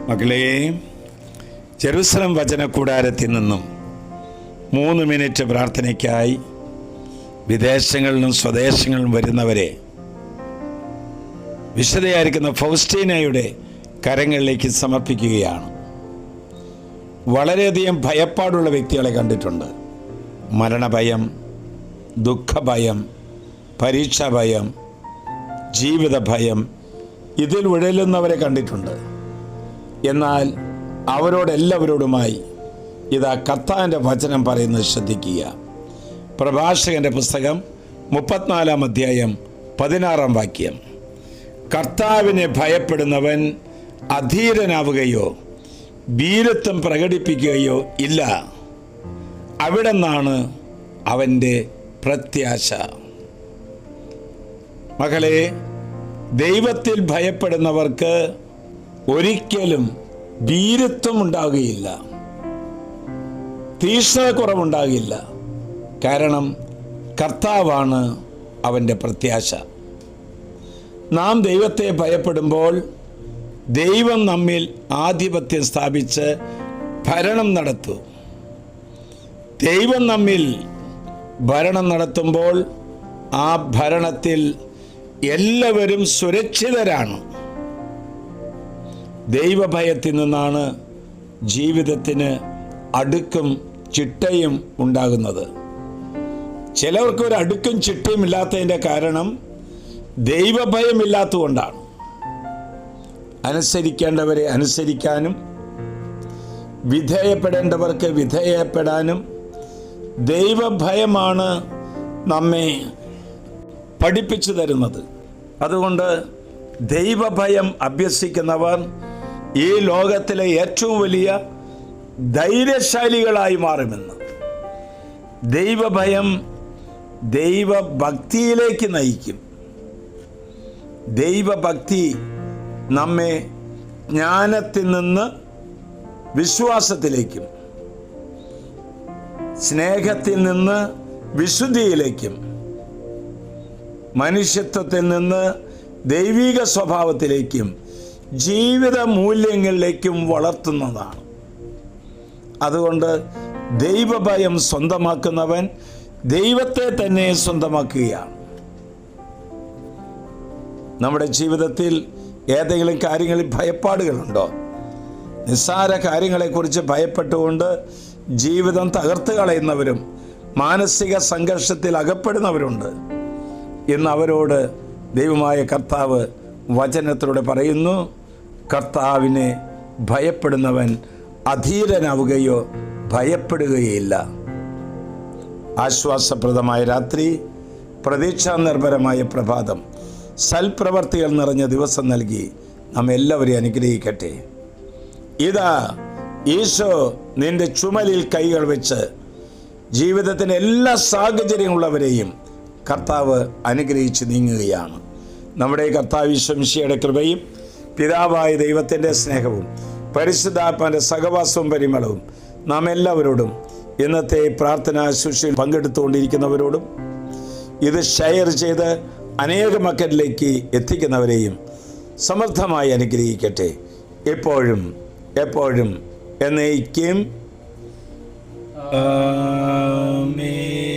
മകളെ, ജെറുസലം വചനകൂടാരത്തിൽ നിന്നും 3 മിനിറ്റ് പ്രാർത്ഥനയ്ക്കായി വിദേശങ്ങളിലും സ്വദേശങ്ങളിലും വരുന്നവരെ വിശുദ്ധയായിരിക്കുന്ന ഫൗസ്റ്റീനയുടെ കരങ്ങളിലേക്ക് സമർപ്പിക്കുകയാണ്. വളരെയധികം ഭയപ്പാടുള്ള വ്യക്തികളെ കണ്ടിട്ടുണ്ട്. മരണഭയം, ദുഃഖഭയം, പരീക്ഷാഭയം, ജീവിത ഭയം, ഇതിൽ ഉഴലുന്നവരെ കണ്ടിട്ടുണ്ട്. എന്നാൽ അവരോടെല്ലാവരോടുമായി ഇതാ കർത്താവിൻ്റെ വചനം പറയുന്നത് ശ്രദ്ധിക്കുക. പ്രഭാഷകൻ്റെ പുസ്തകം 34-ാം അധ്യായം 16-ാം വാക്യം. കർത്താവിനെ ഭയപ്പെടുന്നവൻ അധീരനാവുകയോ വീരത്വം പ്രകടിപ്പിക്കുകയോ ഇല്ല, അവിടെ നിന്നാണ് അവൻ്റെ പ്രത്യാശ. മകളെ, ദൈവത്തിൽ ഭയപ്പെടുന്നവർക്ക് ഒരിക്കലും വീരത്വം ഉണ്ടാകുകയില്ല, തീക്ഷ്ണതക്കുറവുണ്ടാകില്ല. കാരണം കർത്താവാണ് അവൻ്റെ പ്രത്യാശ. നാം ദൈവത്തെ ഭയപ്പെടുമ്പോൾ ദൈവം നമ്മിൽ ആധിപത്യം സ്ഥാപിച്ച് ഭരണം നടത്തും. ദൈവം നമ്മിൽ ഭരണം നടത്തുമ്പോൾ ആ ഭരണത്തിൽ എല്ലാവരും സുരക്ഷിതരാണ്. ദൈവഭയത്തിൽ നിന്നാണ് ജീവിതത്തിന് അടുക്കും ചിട്ടയും ഉണ്ടാകുന്നത്. ചിലർക്ക് ഒരു അടുക്കും ചിട്ടയും ഇല്ലാത്തതിൻ്റെ കാരണം ദൈവഭയമില്ലാത്തതുകൊണ്ടാണ്. അനുസരിക്കേണ്ടവരെ അനുസരിക്കാനും വിധേയപ്പെടേണ്ടവർക്ക് വിധേയപ്പെടാനും ദൈവഭയമാണ് നമ്മെ പഠിപ്പിച്ചു തരുന്നത്. അതുകൊണ്ട് ദൈവഭയം അഭ്യസിക്കുന്നവർ ഈ ലോകത്തിലെ ഏറ്റവും വലിയ ധൈര്യശാലികളായി മാറുമെന്ന്. ദൈവഭയം ദൈവഭക്തിയിലേക്ക് നയിക്കും. ദൈവഭക്തി നമ്മെ ജ്ഞാനത്തിൽ നിന്ന് വിശ്വാസത്തിലേക്കും സ്നേഹത്തിൽ നിന്ന് വിശുദ്ധിയിലേക്കും മനുഷ്യത്വത്തിൽ നിന്ന് ദൈവിക സ്വഭാവത്തിലേക്കും ജീവിത മൂല്യങ്ങളിലേക്കും വളർത്തുന്നതാണ്. അതുകൊണ്ട് ദൈവഭയം സ്വന്തമാക്കുന്നവൻ ദൈവത്തെ തന്നെ സ്വന്തമാക്കുകയാണ്. നമ്മുടെ ജീവിതത്തിൽ ഏതെങ്കിലും കാര്യങ്ങളിൽ ഭയപ്പാടുകളുണ്ടോ? നിസ്സാര കാര്യങ്ങളെക്കുറിച്ച് ഭയപ്പെട്ടുകൊണ്ട് ജീവിതം തകർത്ത് കളയുന്നവരും മാനസിക സംഘർഷത്തിൽ അകപ്പെടുന്നവരുണ്ട്. ഇന്ന് അവരോട് ദൈവമായ കർത്താവ് വചനത്തിലൂടെ പറയുന്നു, കർത്താവിനെ ഭയപ്പെടുന്നവൻ അധീരനാവുകയോ ഭയപ്പെടുകയില്ല. ആശ്വാസപ്രദമായ രാത്രി, പ്രതീക്ഷാ നിർഭരമായ പ്രഭാതം, സൽപ്രവർത്തികൾ നിറഞ്ഞ ദിവസം നൽകി നാം എല്ലാവരെയും അനുഗ്രഹിക്കട്ടെ. ഇതാ ഈശോ നിന്റെ ചുമലിൽ കൈകൾ വെച്ച് ജീവിതത്തിൻ്റെ എല്ലാ സാഹചര്യങ്ങളുള്ളവരെയും കർത്താവ് അനുഗ്രഹിച്ച് നീങ്ങുകയാണ്. നമ്മുടെ കർത്താവ് ഈശോ മിശിഹായുടെ കൃപയും പിതാവായ ദൈവത്തിൻ്റെ സ്നേഹവും പരിശുദ്ധാത്മാവിൻ്റെ സഹവാസവും പരിമളവും നാം എല്ലാവരോടും ഇന്നത്തെ പ്രാർത്ഥനാ ശുശ്രൂഷയിൽ പങ്കെടുത്തുകൊണ്ടിരിക്കുന്നവരോടും ഇത് ഷെയർ ചെയ്ത് അനേക മക്കളിലേക്ക് എത്തിക്കുന്നവരെയും സമർത്ഥമായി അനുഗ്രഹിക്കട്ടെ, എപ്പോഴും എപ്പോഴും എന്നേക്കും. ആമേൻ.